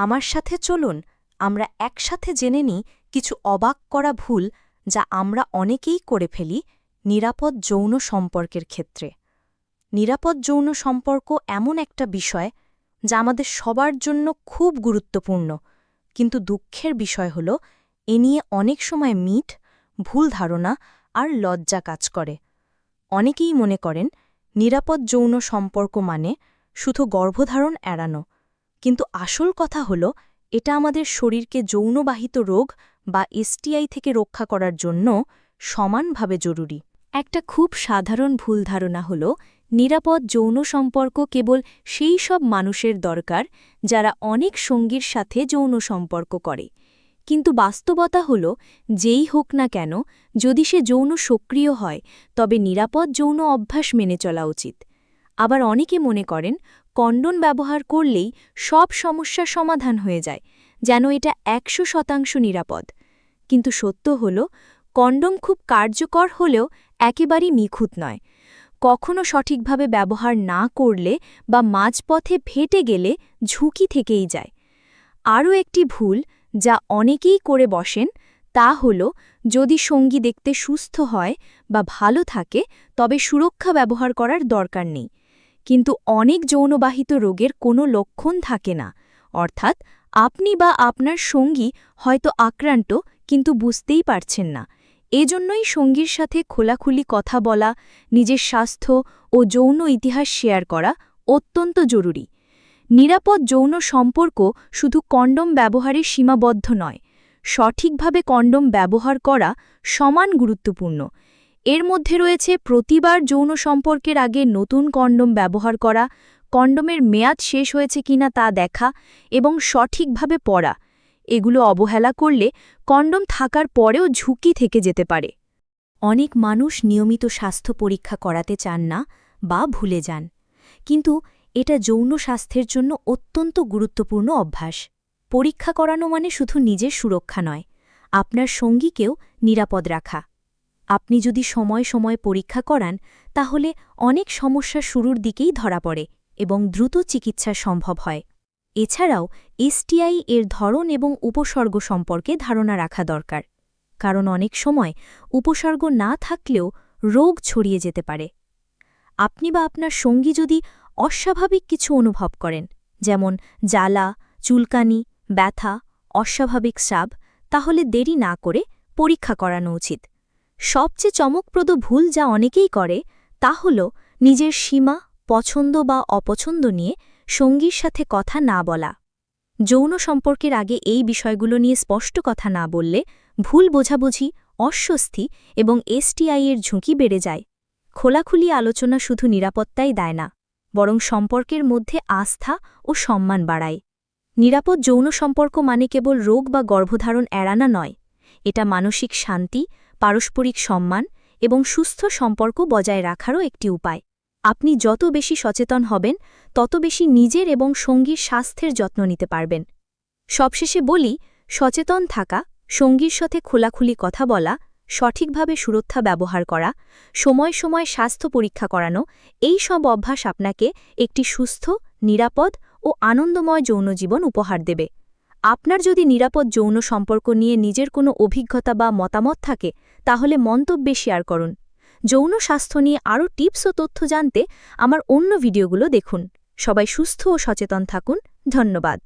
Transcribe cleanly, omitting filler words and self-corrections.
আমার সাথে চলুন আমরা একসাথে জেনে নিই কিছু অবাক করা ভুল যা আমরা অনেকেই করে ফেলি নিরাপদ যৌন সম্পর্কের ক্ষেত্রে। নিরাপদ যৌন সম্পর্ক এমন একটা বিষয় যা আমাদের সবার জন্য খুব গুরুত্বপূর্ণ, কিন্তু দুঃখের বিষয় হল এ নিয়ে অনেক সময় মিথ, ভুল ধারণা আর লজ্জা কাজ করে। অনেকেই মনে করেন নিরাপদ যৌন সম্পর্ক মানে শুধু গর্ভধারণ এড়ানো, কিন্তু আসল কথা হল এটা আমাদের শরীরকে যৌনবাহিত রোগ বা এসটিআই থেকে রক্ষা করার জন্য সমানভাবে জরুরি। একটা খুব সাধারণ ভুল ধারণা হল নিরাপদ যৌন সম্পর্ক কেবল সেই সব মানুষের দরকার যারা অনেক সঙ্গীর সাথে যৌন সম্পর্ক করে, কিন্তু বাস্তবতা হল যেই হোক না কেন, যদি সে যৌন সক্রিয় হয় তবে নিরাপদ যৌন অভ্যাস মেনে চলা উচিত। আবার অনেকে মনে করেন কন্ডোম ব্যবহার করলেই সব সমস্যার সমাধান হয়ে যায়, যেন এটা 100% নিরাপদ। কিন্তু সত্য হল কন্ডোম খুব কার্যকর হলেও একেবারেই নিখুঁত নয়। কখনো সঠিকভাবে ব্যবহার না করলে বা মাঝপথে ফেটে গেলে ঝুঁকি থেকেই যায়। আরও একটি ভুল যা অনেকেই করে বসেন তা হল যদি সঙ্গী দেখতে সুস্থ হয় বা ভালো থাকে তবে সুরক্ষা ব্যবহার করার দরকার নেই, কিন্তু অনেক যৌনবাহিত রোগের কোনো লক্ষণ থাকে না, অর্থাৎ আপনি বা আপনার সঙ্গী হয়তো আক্রান্ত কিন্তু বুঝতেই পারছেন না। এজন্যই সঙ্গীর সাথে খোলাখুলি কথা বলা, নিজের স্বাস্থ্য ও যৌন ইতিহাস শেয়ার করা অত্যন্ত জরুরি। নিরাপদ যৌন সম্পর্ক শুধু কন্ডোম ব্যবহারে সীমাবদ্ধ নয়, সঠিকভাবে কন্ডোম ব্যবহার করা সমান গুরুত্বপূর্ণ। এর মধ্যে রয়েছে প্রতিবার যৌন সম্পর্কের আগে নতুন কন্ডোম ব্যবহার করা, কন্ডোমের মেয়াদ শেষ হয়েছে কিনা তা দেখা এবং সঠিকভাবে পরা। এগুলো অবহেলা করলে কন্ডোম থাকার পরেও ঝুঁকি থেকে যেতে পারে। অনেক মানুষ নিয়মিত স্বাস্থ্য পরীক্ষা করাতে চান না বা ভুলে যান, কিন্তু এটা যৌন স্বাস্থ্যের জন্য অত্যন্ত গুরুত্বপূর্ণ অভ্যাস। পরীক্ষা করানো মানে শুধু নিজের সুরক্ষা নয়, আপনার সঙ্গীকেও নিরাপদ রাখা। আপনি যদি সময় সময় পরীক্ষা করান তাহলে অনেক সমস্যা শুরুর দিকেই ধরা পড়ে এবং দ্রুত চিকিৎসা সম্ভব হয়। এছাড়াও এসটিআই এর ধরন এবং উপসর্গ সম্পর্কে ধারণা রাখা দরকার, কারণ অনেক সময় উপসর্গ না থাকলেও রোগ ছড়িয়ে যেতে পারে। আপনি বা আপনার সঙ্গী যদি অস্বাভাবিক কিছু অনুভব করেন, যেমন জ্বালা, চুলকানি, ব্যথা, অস্বাভাবিক স্রাব, তাহলে দেরি না করে পরীক্ষা করানো উচিত। সবচেয়ে চমকপ্রদ ভুল যা অনেকেই করে তা হল নিজের সীমা, পছন্দ বা অপছন্দ নিয়ে সঙ্গীর সাথে কথা না বলা। যৌন সম্পর্কের আগে এই বিষয়গুলো নিয়ে স্পষ্ট কথা না বললে ভুল বোঝাবুঝি, অস্বস্তি এবং এসটিআই এর ঝুঁকি বেড়ে যায়। খোলাখুলি আলোচনা শুধু নিরাপত্তাই দেয় না, বরং সম্পর্কের মধ্যে আস্থা ও সম্মান বাড়ায়। নিরাপদ যৌন সম্পর্ক মানে কেবল রোগ বা গর্ভধারণ এড়ানো নয়, এটা মানসিক শান্তি, পারস্পরিক সম্মান এবং সুস্থ সম্পর্ক বজায় রাখারও একটি উপায়। আপনি যত বেশি সচেতন হবেন তত বেশি নিজের এবং সঙ্গীর স্বাস্থ্যের যত্ন নিতে পারবেন। সবশেষে বলি, সচেতন থাকা, সঙ্গীর সাথে খোলাখুলি কথা বলা, সঠিকভাবে সুরক্ষা ব্যবহার করা, সময় সময় স্বাস্থ্য পরীক্ষা করানো, এই সব অভ্যাস আপনাকে একটি সুস্থ, নিরাপদ ও আনন্দময় যৌন জীবন উপহার দেবে। আপনার যদি নিরাপদ যৌন সম্পর্ক নিয়ে নিজের কোনো অভিজ্ঞতা বা মতামত থাকে তাহলে মন্তব্যে শেয়ার করুন। যৌন স্বাস্থ্য নিয়ে আরও টিপস ও তথ্য জানতে আমার অন্য ভিডিওগুলো দেখুন। সবাই সুস্থ ও সচেতন থাকুন। ধন্যবাদ।